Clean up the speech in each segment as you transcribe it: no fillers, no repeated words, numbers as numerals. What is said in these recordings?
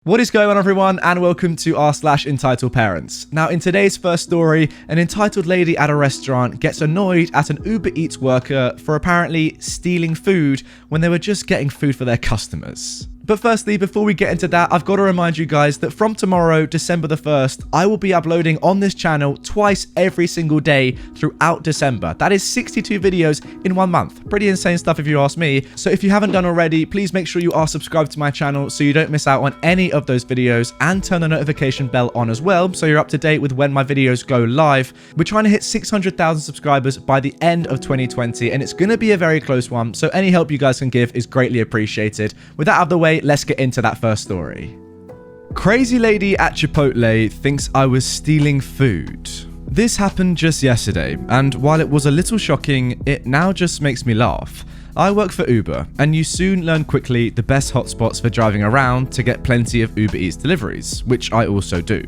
What is going on, everyone, and welcome to r/EntitledParents. Now, in today's first story, an entitled lady at a restaurant gets annoyed at an Uber Eats worker for apparently stealing food when they were just getting food for their customers. But firstly, before we get into that, I've got to remind you guys that from tomorrow, December the 1st, I will be uploading on this channel twice every single day throughout December. That is 62 videos in 1 month. Pretty insane stuff if you ask me. So if you haven't done already, please make sure you are subscribed to my channel so you don't miss out on any of those videos, and turn the notification bell on as well so you're up to date with when my videos go live. We're trying to hit 600,000 subscribers by the end of 2020, and it's going to be a very close one, so any help you guys can give is greatly appreciated. With that out of the way, let's get into that first story. Crazy lady at Chipotle thinks I was stealing food. This happened just yesterday, and while it was a little shocking, it now just makes me laugh. I work for Uber, and you soon learn quickly the best hotspots for driving around to get plenty of Uber Eats deliveries, which I also do.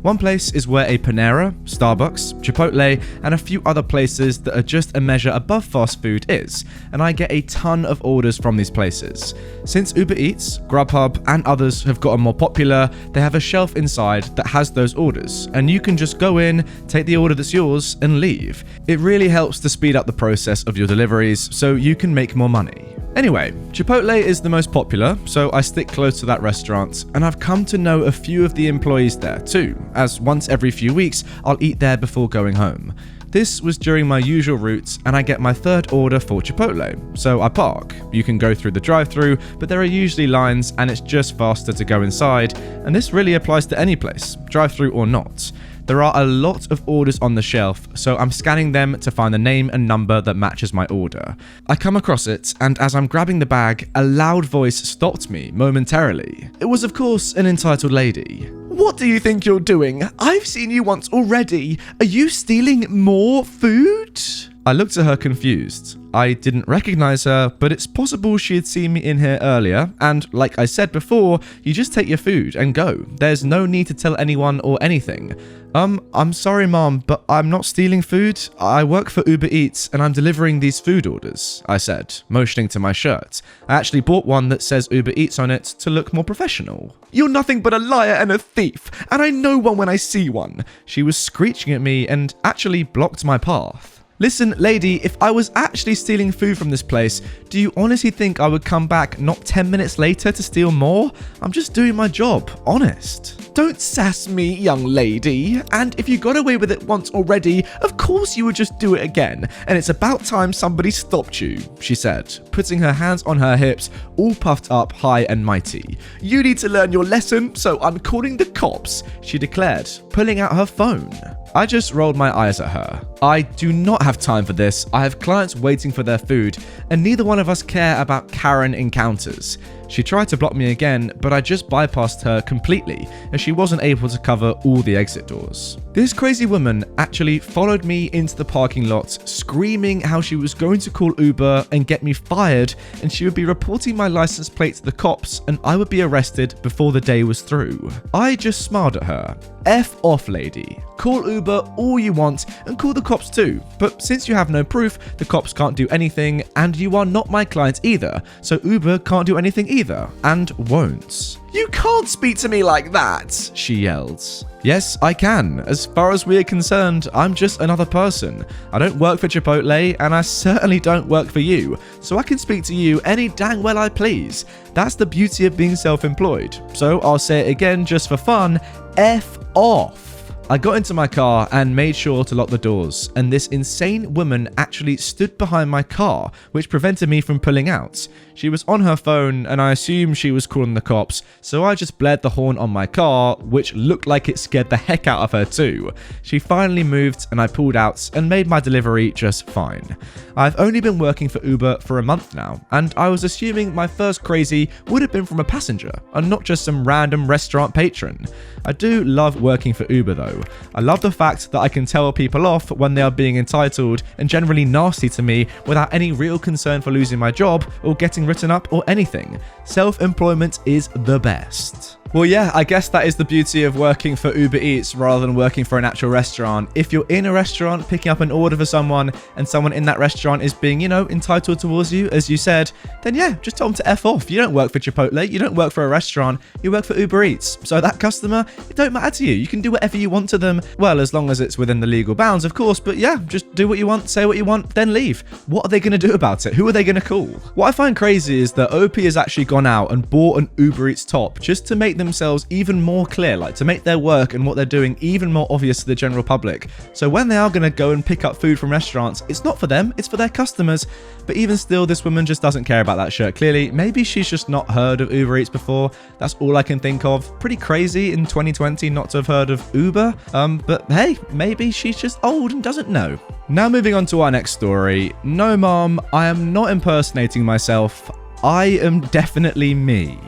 One place is where a Panera, Starbucks, Chipotle, and a few other places that are just a measure above fast food is, and I get a ton of orders from these places. Since Uber Eats, Grubhub, and others have gotten more popular, they have a shelf inside that has those orders, and you can just go in, take the order that's yours, and leave. It really helps to speed up the process of your deliveries so you can make more money. Anyway, Chipotle is the most popular, so I stick close to that restaurant, and I've come to know a few of the employees there too, as once every few weeks I'll eat there before going home. This was during my usual route, and I get my third order for Chipotle, so I park. You can go through the drive-thru, but there are usually lines and it's just faster to go inside, and this really applies to any place, drive-thru or not. There are a lot of orders on the shelf, so I'm scanning them to find the name and number that matches my order. I come across it, and as I'm grabbing the bag, a loud voice stopped me momentarily. It was, of course, an entitled lady. "What do you think you're doing? I've seen you once already. Are you stealing more food?" I looked at her confused. I didn't recognize her, but it's possible she had seen me in here earlier, and like I said before, you just take your food and go. There's no need to tell anyone or anything. I'm sorry, Mom, but I'm not stealing food. I work for Uber Eats, and I'm delivering these food orders, I said, motioning to my shirt. I actually bought one that says Uber Eats on it to look more professional. "You're nothing but a liar and a thief, and I know one when I see one." She was screeching at me and actually blocked my path. "Listen, lady, if I was actually stealing food from this place, do you honestly think I would come back not 10 minutes later to steal more? I'm just doing my job, honest." "Don't sass me, young lady. And if you got away with it once already, of course you would just do it again. And it's about time somebody stopped you," she said, putting her hands on her hips, all puffed up high and mighty. "You need to learn your lesson, so I'm calling the cops," she declared, pulling out her phone. I just rolled my eyes at her. I do not have time for this. I have clients waiting for their food, and neither one of us care about Karen encounters. She tried to block me again, but I just bypassed her completely, as she wasn't able to cover all the exit doors. This crazy woman actually followed me into the parking lot, screaming how she was going to call Uber and get me fired, and she would be reporting my license plate to the cops, and I would be arrested before the day was through. I just smiled at her. F off, lady. Call Uber all you want, and call the cops too, but since you have no proof, the cops can't do anything, and you are not my client either, so Uber can't do anything either, and won't. "You can't speak to me like that," she yelled. "Yes, I can. As far as we are concerned, I'm just another person. I don't work for Chipotle, and I certainly don't work for you, so I can speak to you any dang well I please. That's the beauty of being self-employed. So I'll say it again just for fun, F off." I got into my car and made sure to lock the doors, and this insane woman actually stood behind my car, which prevented me from pulling out. She was on her phone, and I assumed she was calling the cops, so I just blared the horn on my car, which looked like it scared the heck out of her too. She finally moved, and I pulled out and made my delivery just fine. I've only been working for Uber for a month now, and I was assuming my first crazy would have been from a passenger, and not just some random restaurant patron. I do love working for Uber though. I love the fact that I can tell people off when they are being entitled and generally nasty to me without any real concern for losing my job or getting written up or anything. Self-employment is the best. Well, yeah, I guess that is the beauty of working for Uber Eats rather than working for an actual restaurant. If you're in a restaurant picking up an order for someone and someone in that restaurant is being, entitled towards you, as you said, then yeah, just tell them to F off. You don't work for Chipotle, you don't work for a restaurant, you work for Uber Eats. So that customer, it don't matter to you. You can do whatever you want to them. Well, as long as it's within the legal bounds, of course. But yeah, just do what you want, say what you want, then leave. What are they going to do about it? Who are they going to call? What I find crazy is that OP has actually gone out and bought an Uber Eats top just to make themselves even more clear, like to make their work and what they're doing even more obvious to the general public. So when they are going to go and pick up food from restaurants, it's not for them, it's for their customers. But even still, this woman just doesn't care about that shirt. Clearly, maybe she's just not heard of Uber Eats before. That's all I can think of. Pretty crazy in 2020 not to have heard of Uber. But hey, maybe she's just old and doesn't know. Now moving on to our next story. No, mom, I am not impersonating myself. I am definitely me.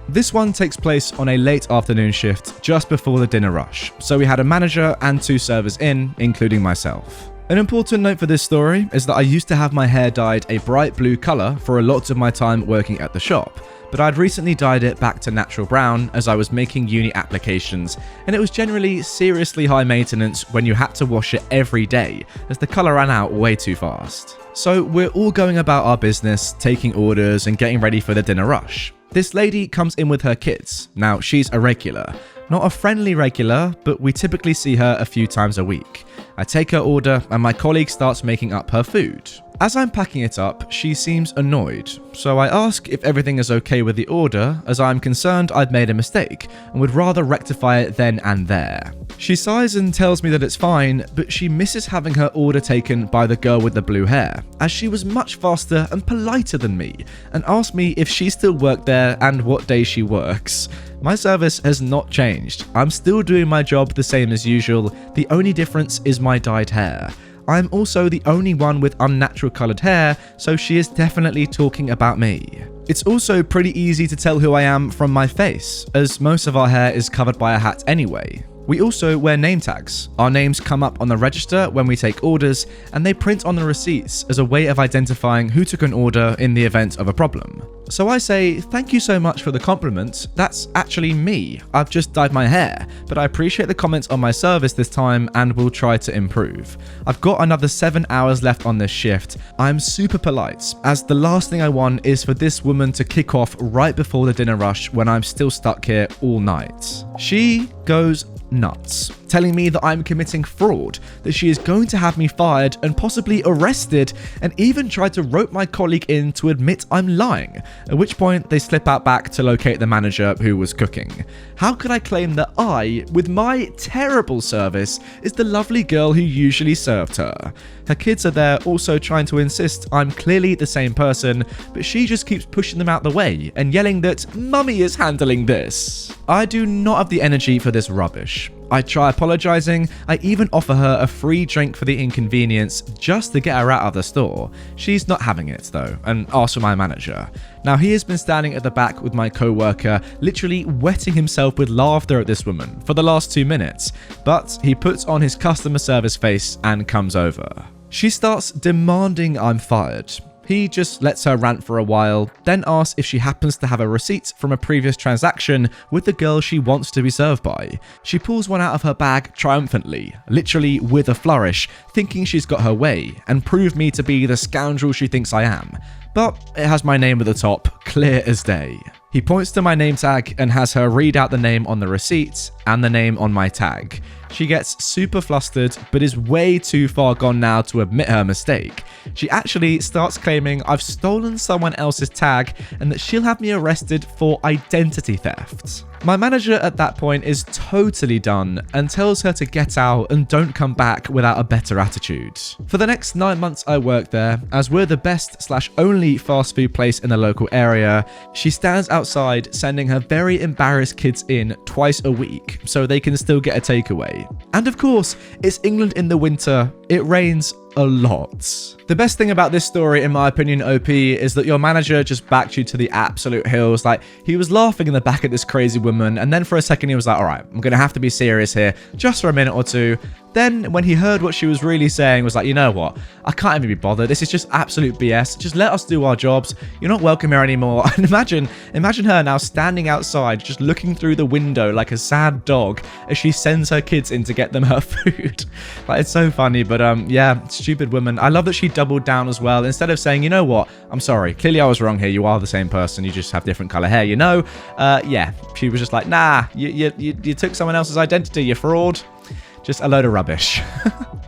This one takes place on a late afternoon shift just before the dinner rush, so we had a manager and 2 servers in, including myself. An important note for this story is that I used to have my hair dyed a bright blue colour for a lot of my time working at the shop, but I'd recently dyed it back to natural brown as I was making uni applications, and it was generally seriously high maintenance when you had to wash it every day as the colour ran out way too fast. So we're all going about our business, taking orders and getting ready for the dinner rush. This lady comes in with her kids. Now, she's a regular. Not a friendly regular, but we typically see her a few times a week. I take her order and my colleague starts making up her food. As I'm packing it up, she seems annoyed, so I ask if everything is okay with the order, as I'm concerned I'd made a mistake and would rather rectify it then and there. She sighs and tells me that it's fine, but she misses having her order taken by the girl with the blue hair, as she was much faster and politer than me, and asked me if she still worked there and what day she works. My service has not changed. I'm still doing my job the same as usual, the only difference is my dyed hair. I'm also the only one with unnatural coloured hair, so she is definitely talking about me. It's also pretty easy to tell who I am from my face, as most of our hair is covered by a hat anyway. We also wear name tags. Our names come up on the register when we take orders, and they print on the receipts as a way of identifying who took an order in the event of a problem. So I say, thank you so much for the compliment. That's actually me. I've just dyed my hair, but I appreciate the comments on my service this time and will try to improve. I've got another 7 hours left on this shift. I'm super polite, as the last thing I want is for this woman to kick off right before the dinner rush when I'm still stuck here all night. She goes nuts, telling me that I'm committing fraud, that she is going to have me fired and possibly arrested, and even tried to rope my colleague in to admit I'm lying, at which point they slip out back to locate the manager who was cooking. How could I claim that I, with my terrible service, is the lovely girl who usually served her? Her kids are there also trying to insist I'm clearly the same person, but she just keeps pushing them out the way and yelling that mummy is handling this. I do not have the energy for this rubbish. I try apologizing, I even offer her a free drink for the inconvenience just to get her out of the store. She's not having it though, and asks for my manager. Now he has been standing at the back with my co-worker, literally wetting himself with laughter at this woman for the last 2 minutes, but he puts on his customer service face and comes over. She starts demanding I'm fired. He just lets her rant for a while, then asks if she happens to have a receipt from a previous transaction with the girl she wants to be served by. She pulls one out of her bag triumphantly, literally with a flourish, thinking she's got her way, and prove me to be the scoundrel she thinks I am. But it has my name at the top, clear as day. He points to my name tag and has her read out the name on the receipt and the name on my tag. She gets super flustered, but is way too far gone now to admit her mistake. She actually starts claiming I've stolen someone else's tag and that she'll have me arrested for identity theft. My manager at that point is totally done and tells her to get out and don't come back without a better attitude. For the next 9 months I worked there, as we're the best/only fast food place in the local area, she stands outside sending her very embarrassed kids in twice a week so they can still get a takeaway. And of course, it's England in the winter, it rains a lot. The best thing about this story, in my opinion, OP, is that your manager just backed you to the absolute hills. Like, he was laughing in the back at this crazy woman, and then for a second he was like, all right, I'm gonna have to be serious here just for a minute or two. Then, when he heard what she was really saying, was like, you know what? I can't even be bothered. This is just absolute BS. Just let us do our jobs. You're not welcome here anymore. And imagine her now standing outside, just looking through the window like a sad dog as she sends her kids in to get them her food. Like, it's so funny, but yeah, stupid woman. I love that she doubled down as well. Instead of saying, you know what? I'm sorry. Clearly I was wrong here. You are the same person. You just have different color hair, you know? Yeah, she was just like, nah, you took someone else's identity, you fraud. Just a load of rubbish.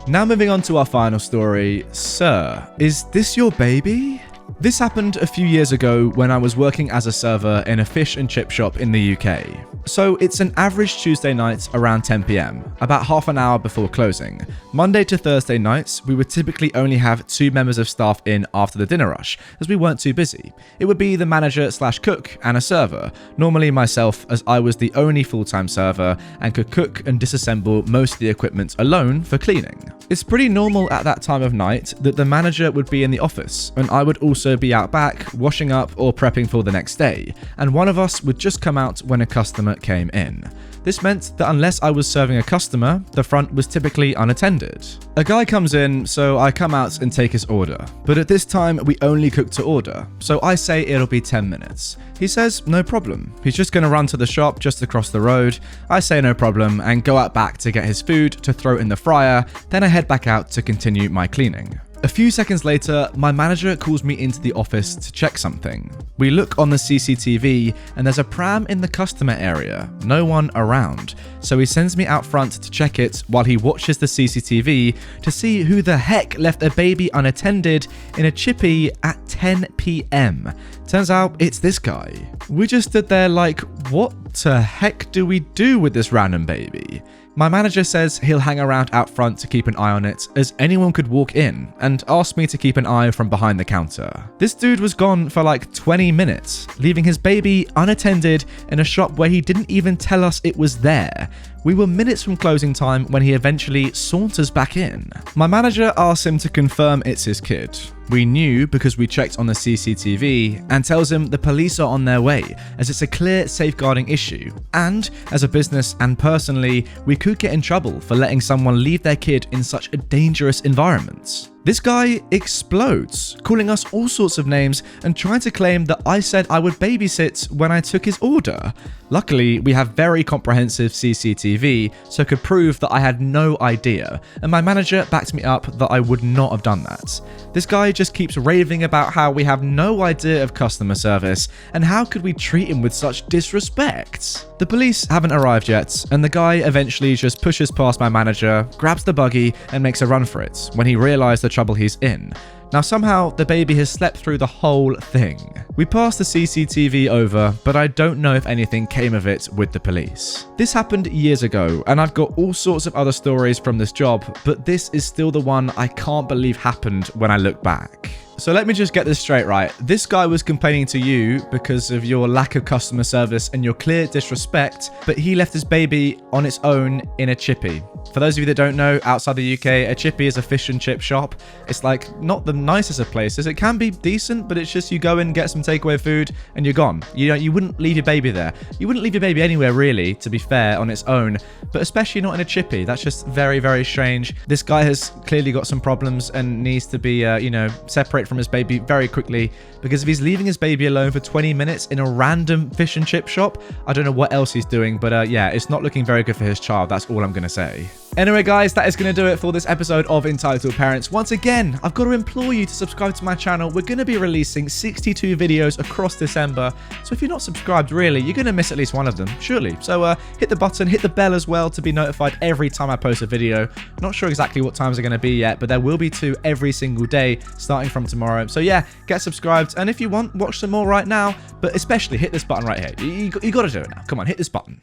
Now moving on to our final story. Sir, is this your baby? This happened a few years ago when I was working as a server in a fish and chip shop in the UK. So it's an average Tuesday night around 10 PM, about half an hour before closing. Monday to Thursday nights, we would typically only have 2 members of staff in after the dinner rush, as we weren't too busy. It would be the manager/cook and a server, normally myself, as I was the only full-time server and could cook and disassemble most of the equipment alone for cleaning. It's pretty normal at that time of night that the manager would be in the office, and I would also be out back, washing up or prepping for the next day, and one of us would just come out when a customer came in. This meant that unless I was serving a customer, the front was typically unattended. A guy comes in, so I come out and take his order. But at this time, we only cook to order, so I say it'll be 10 minutes. He says no problem. He's just going to run to the shop just across the road. I say no problem and go out back to get his food to throw in the fryer, then I head back out to continue my cleaning. A few seconds later, my manager calls me into the office to check something. We look on the CCTV and there's a pram in the customer area, no one around. So he sends me out front to check it while he watches the CCTV to see who the heck left a baby unattended in a chippy at 10 PM. Turns out it's this guy. We just stood there like, what the heck do we do with this random baby? My manager says he'll hang around out front to keep an eye on it, as anyone could walk in, and asked me to keep an eye from behind the counter. This dude was gone for like 20 minutes, leaving his baby unattended in a shop where he didn't even tell us it was there. We were minutes from closing time when he eventually saunters back in. My manager asks him to confirm it's his kid. We knew because we checked on the CCTV, and tells him the police are on their way, as it's a clear safeguarding issue. And as a business and personally, we could get in trouble for letting someone leave their kid in such a dangerous environment. This guy explodes, calling us all sorts of names and trying to claim that I said I would babysit when I took his order. Luckily, we have very comprehensive CCTV, so could prove that I had no idea, and my manager backed me up that I would not have done that. This guy just keeps raving about how we have no idea of customer service, and how could we treat him with such disrespect? The police haven't arrived yet, and the guy eventually just pushes past my manager, grabs the buggy, and makes a run for it when he realized the trouble he's in. Now somehow, the baby has slept through the whole thing. We passed the CCTV over, but I don't know if anything came of it with the police. This happened years ago, and I've got all sorts of other stories from this job, but this is still the one I can't believe happened when I look back. So let me just get this straight, right? This guy was complaining to you because of your lack of customer service and your clear disrespect, but he left his baby on its own in a chippy. For those of you that don't know, outside the UK, a chippy is a fish and chip shop. It's like not the nicest of places. It can be decent, but it's just you go in, get some takeaway food, and you're gone. You wouldn't leave your baby there. You wouldn't leave your baby anywhere really, to be fair, on its own, but especially not in a chippy. That's just very, very strange. This guy has clearly got some problems and needs to be, separate from his baby very quickly, because if he's leaving his baby alone for 20 minutes in a random fish and chip shop, I don't know what else he's doing, but yeah, it's not looking very good for his child. That's all I'm gonna say. Anyway guys, that is going to do it for this episode of Entitled Parents. Once again, I've got to implore you to subscribe to my channel. We're going to be releasing 62 videos across December, so if you're not subscribed really, you're going to miss at least one of them, surely. So hit the button, hit the bell as well to be notified every time I post a video. Not sure exactly what times are going to be yet, but there will be 2 every single day starting from tomorrow. So yeah, get subscribed, and if you want, watch some more right now, but especially hit this button right here. You got to do it now. Come on, hit this button.